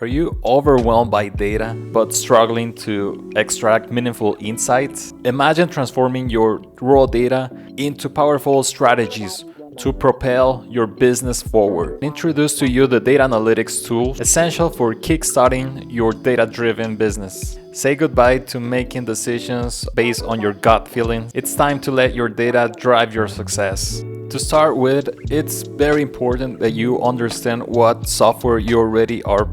Are you overwhelmed by data but struggling to extract meaningful insights? Imagine transforming your raw data into powerful strategies to propel your business forward. Introduce to you the data analytics tool essential for kickstarting your data-driven business. Say goodbye to making decisions based on your gut feeling. It's time to let your data drive your success. To start with, it's very important that you understand what software you already are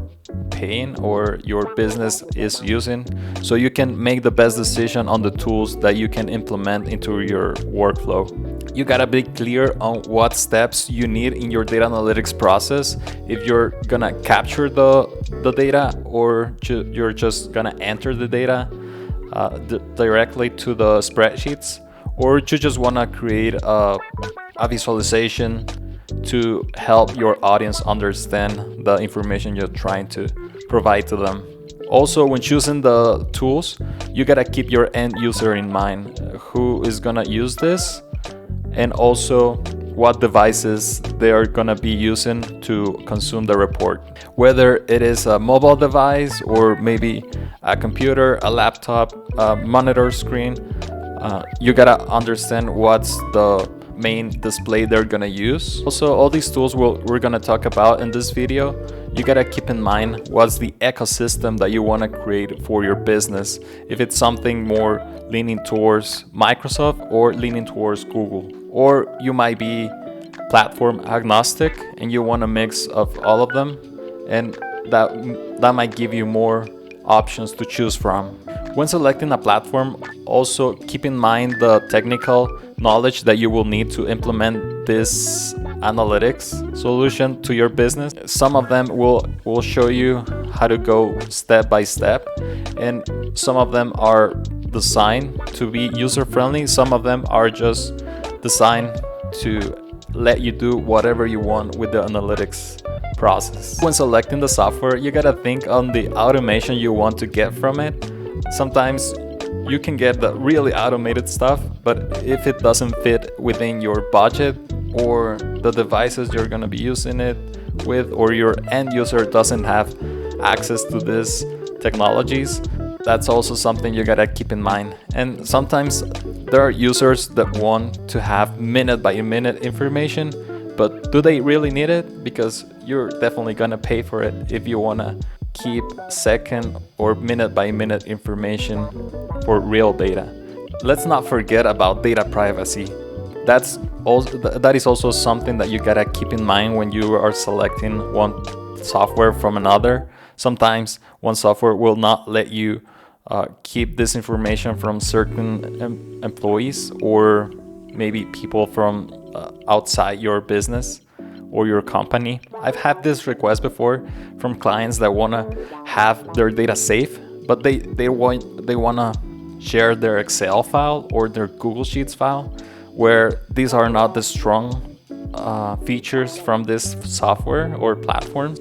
paying or your business is using, so you can make the best decision on the tools that you can implement into your workflow. You gotta be clear on what steps you need in your data analytics process, if you're gonna capture the data or you're just gonna enter the data directly to the spreadsheets, or you just wanna create a visualization to help your audience understand the information you're trying to provide to them. Also, when choosing the tools, you gotta keep your end user in mind, who is gonna use this, and also what devices they are gonna be using to consume the report. Whether it is a mobile device or maybe a computer, a laptop, a monitor screen, you gotta understand what's the main display they're gonna use. Also, all these tools we're gonna talk about in this video, you gotta keep in mind what's the ecosystem that you wanna create for your business. If it's something more leaning towards Microsoft or leaning towards Google, or you might be platform agnostic and you want a mix of all of them, and that might give you more options to choose from. When selecting a platform, also keep in mind the technical knowledge that you will need to implement this analytics solution to your business. Some of them will show you how to go step by step, and some of them are designed to be user-friendly. Some of them are just designed to let you do whatever you want with the analytics process. When selecting the software, you gotta think on the automation you want to get from it. Sometimes you can get the really automated stuff, but if it doesn't fit within your budget or the devices you're gonna be using it with, or your end user doesn't have access to these technologies, that's also something you gotta keep in mind. And sometimes there are users that want to have minute by minute information, but do they really need it? Because you're definitely gonna pay for it if you wanna keep second or minute by minute information for real data. Let's not forget about data privacy. That is also something that you gotta keep in mind when you are selecting one software from another. Sometimes one software will not let you keep this information from certain employees or maybe people from outside your business or your company. I've had this request before from clients that wanna have their data safe, but they wanna share their Excel file or their Google Sheets file, where these are not the strong features from this software or platform.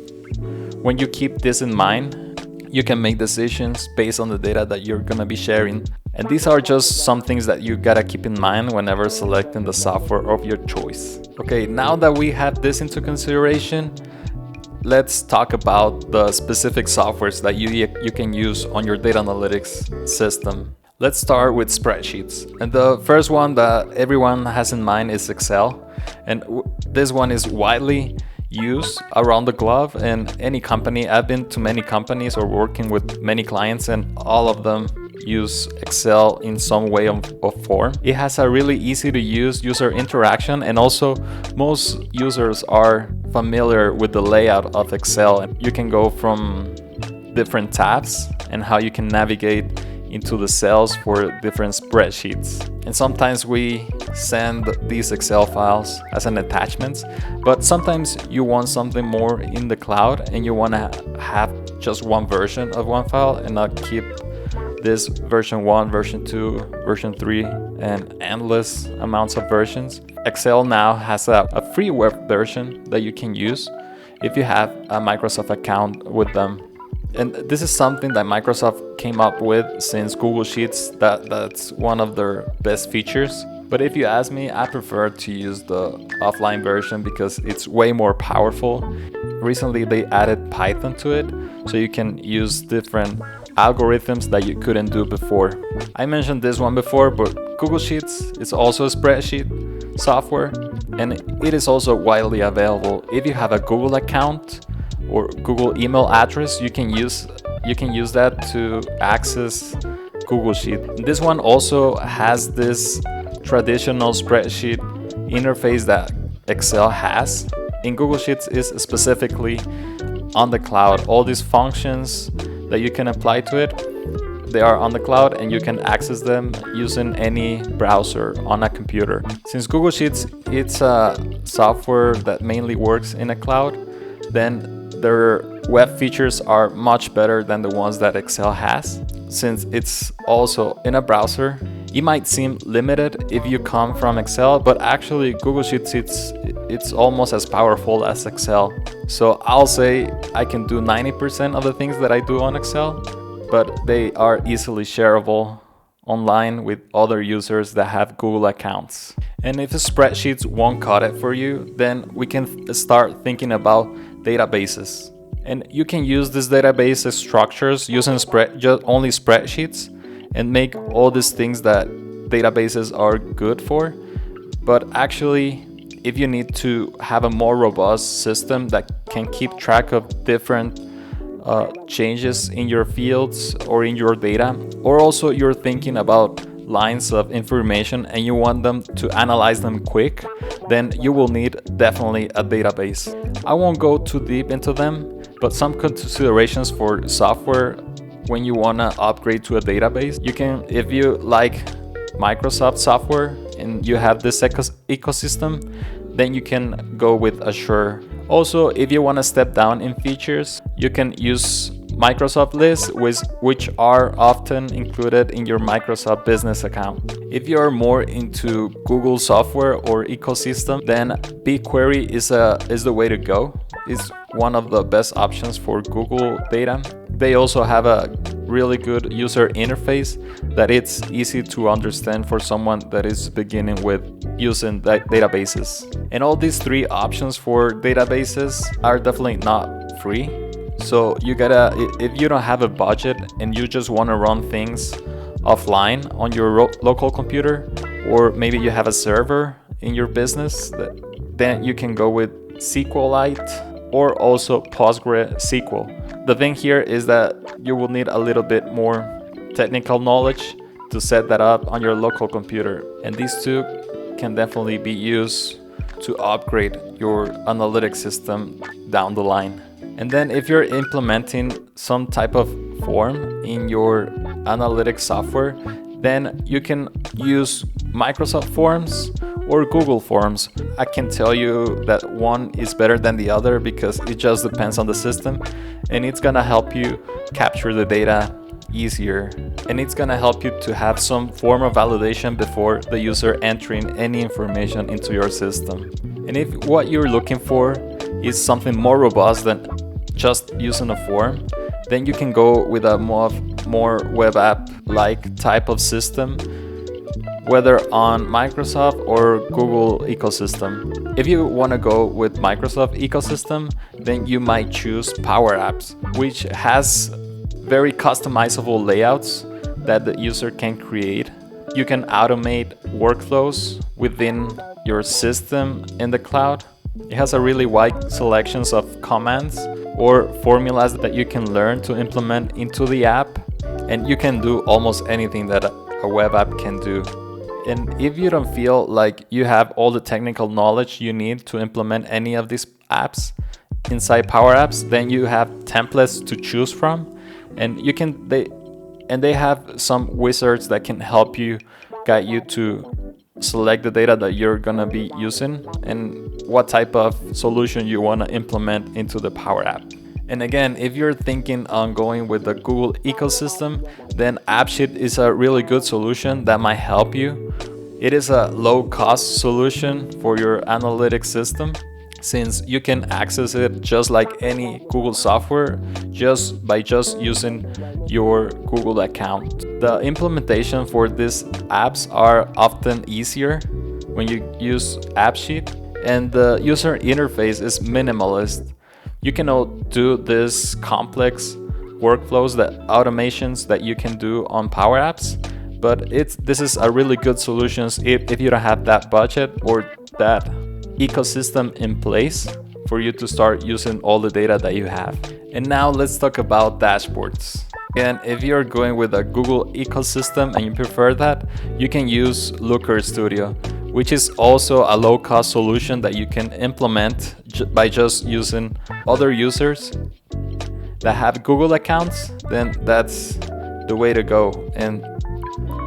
When you keep this in mind, you can make decisions based on the data that you're gonna be sharing. And these are just some things that you gotta keep in mind whenever selecting the software of your choice. Okay, now that we have this into consideration, let's talk about the specific softwares that you can use on your data analytics system. Let's start with spreadsheets. And the first one that everyone has in mind is Excel. And this one is widely used around the globe in any company. I've been to many companies or working with many clients, and all of them use Excel in some way of form. It has a really easy to use user interaction, and also most users are familiar with the layout of Excel. You can go from different tabs and how you can navigate into the cells for different spreadsheets. And sometimes we send these Excel files as an attachment, but sometimes you want something more in the cloud and you want to have just one version of one file and not keep this version 1, version 2, version 3, and endless amounts of versions. Excel now has a free web version that you can use if you have a Microsoft account with them. And this is something that Microsoft came up with since Google Sheets. That's one of their best features. But if you ask me, I prefer to use the offline version because it's way more powerful. recently they added Python to it, so you can use different algorithms that you couldn't do before. I mentioned this one before, but Google Sheets is also a spreadsheet software, and it is also widely available. If you have a Google account or Google email address, you can use that to access Google Sheet. This one also has this traditional spreadsheet interface that Excel has. In Google Sheets is specifically on the cloud. All these functions that you can apply to it, they are on the cloud and you can access them using any browser on a computer. Since Google Sheets it's a software that mainly works in a cloud, then their web features are much better than the ones that Excel has. Since it's also in a browser, it might seem limited if you come from Excel, but actually Google Sheets it's almost as powerful as Excel. So I'll say I can do 90% of the things that I do on Excel, but they are easily shareable online with other users that have Google accounts. And if spreadsheets won't cut it for you, then we can start thinking about databases. And you can use these database structures using just only spreadsheets and make all these things that databases are good for. But actually, if you need to have a more robust system that can keep track of different changes in your fields or in your data, or also you're thinking about lines of information and you want them to analyze them quick, then you will need definitely a database. I won't go too deep into them, but some considerations for software when you want to upgrade to a database. You can, if you like Microsoft software and you have this ecosystem, then you can go with Azure. Also, if you want to step down in features, you can use Microsoft lists, which are often included in your Microsoft business account. If you're more into Google software or ecosystem, then BigQuery is the way to go. It's one of the best options for Google data. They also have a really good user interface that it's easy to understand for someone that is beginning with using databases. And all these three options for databases are definitely not free. So you gotta, if you don't have a budget and you just want to run things offline on your local computer, or maybe you have a server in your business, then you can go with SQLite or also PostgreSQL. The thing here is that you will need a little bit more technical knowledge to set that up on your local computer. And these two can definitely be used to upgrade your analytics system down the line. And then if you're implementing some type of form in your analytics software, then you can use Microsoft Forms or Google Forms. I can tell you that one is better than the other because it just depends on the system, and it's gonna help you capture the data easier, and it's gonna help you to have some form of validation before the user entering any information into your system. And if what you're looking for is something more robust than just using a form, then you can go with a more web app like type of system, whether on Microsoft or Google ecosystem. If you want to go with Microsoft ecosystem, then you might choose Power Apps, which has very customizable layouts that the user can create. You can automate workflows within your system in the cloud. It has a really wide selections of commands or formulas that you can learn to implement into the app, and you can do almost anything that a web app can do. And if you don't feel like you have all the technical knowledge you need to implement any of these apps inside Power Apps, then you have templates to choose from, and they have some wizards that can help you, guide you to select the data that you're gonna be using and what type of solution you want to implement into the Power App. And again, if you're thinking on going with the Google ecosystem, then AppSheet is a really good solution that might help you. It is a low-cost solution for your analytics system, since you can access it just like any Google software just by using your Google account. The implementation for these apps are often easier when you use AppSheet, and the user interface is minimalist. You can do this complex workflows, that automations that you can do on Power Apps, but this is a really good solution if you don't have that budget or that ecosystem in place for you to start using all the data that you have. And now let's talk about dashboards. And if you're going with a Google ecosystem and you prefer that, you can use Looker Studio, which is also a low-cost solution that you can implement by just using other users that have Google accounts. Then that's the way to go. And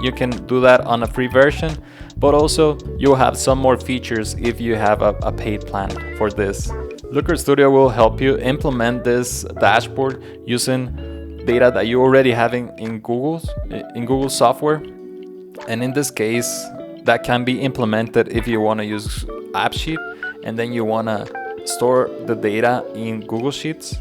you can do that on a free version, but also you'll have some more features if you have a paid plan for this. Looker Studio will help you implement this dashboard using data that you already have in Google software. And in this case, that can be implemented if you want to use AppSheet and then you want to store the data in Google Sheets,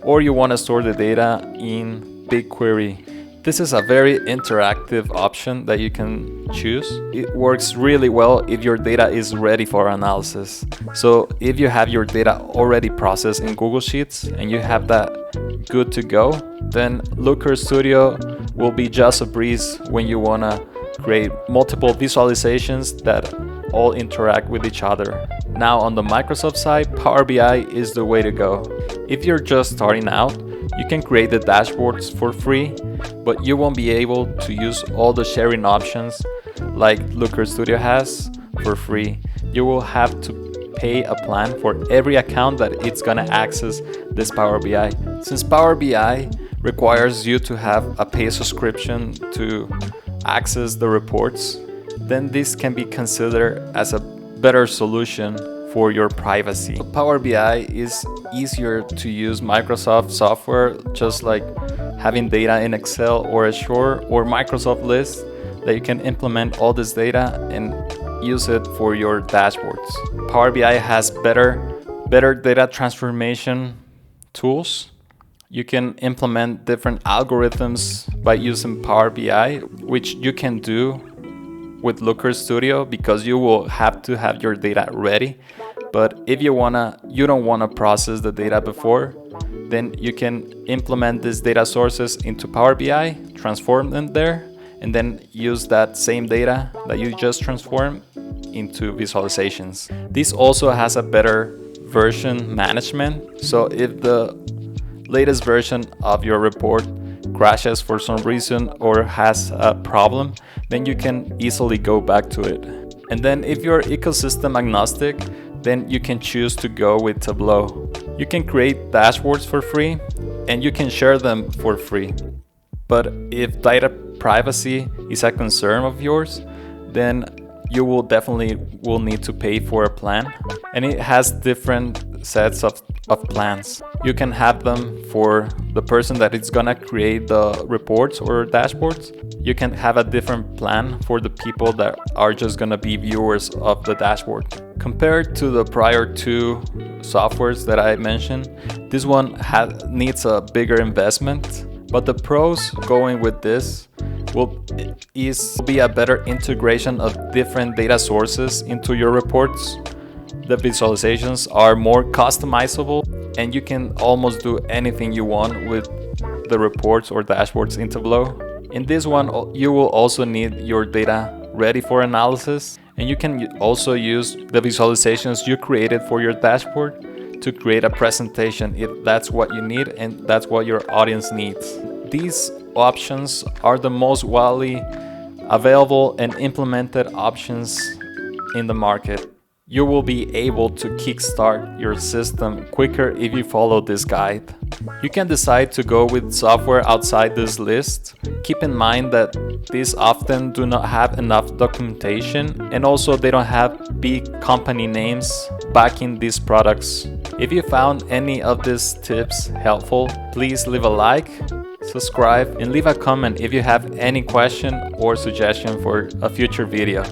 or you want to store the data in BigQuery. This is a very interactive option that you can choose. It works really well if your data is ready for analysis. So if you have your data already processed in Google Sheets and you have that good to go, then Looker Studio will be just a breeze when you want to create multiple visualizations that all interact with each other. Now on the Microsoft side, Power BI is the way to go. If you're just starting out, you can create the dashboards for free, but you won't be able to use all the sharing options like Looker Studio has for free. You will have to pay a plan for every account that it's gonna access this Power BI. Since Power BI requires you to have a pay subscription to access the reports, then this can be considered as a better solution for your privacy. Power BI is easier to use Microsoft software, just like having data in Excel or Azure or Microsoft List, that you can implement all this data and use it for your dashboards. Power BI has better data transformation tools. You can implement different algorithms by using Power BI, which you can do with Looker Studio because you will have to have your data ready. But if you don't wanna process the data before, then you can implement these data sources into Power BI, transform them there, and then use that same data that you just transformed into visualizations. This also has a better version management. So if the latest version of your report crashes for some reason or has a problem, then you can easily go back to it. And then if you're ecosystem agnostic, then you can choose to go with Tableau. You can create dashboards for free and you can share them for free. But if data privacy is a concern of yours, then you will definitely need to pay for a plan. And it has different sets of plans. You can have them for the person that is gonna create the reports or dashboards. You can have a different plan for the people that are just gonna be viewers of the dashboard. Compared to the prior two softwares that I mentioned, this one needs a bigger investment, but the pros going with this will be a better integration of different data sources into your reports. The visualizations are more customizable and you can almost do anything you want with the reports or dashboards in Tableau. In this one, you will also need your data ready for analysis, and you can also use the visualizations you created for your dashboard to create a presentation if that's what you need and that's what your audience needs. These options are the most widely available and implemented options in the market. You will be able to kickstart your system quicker if you follow this guide. You can decide to go with software outside this list. Keep in mind that these often do not have enough documentation, and also they don't have big company names backing these products. If you found any of these tips helpful, please leave a like, subscribe, and leave a comment if you have any question or suggestion for a future video.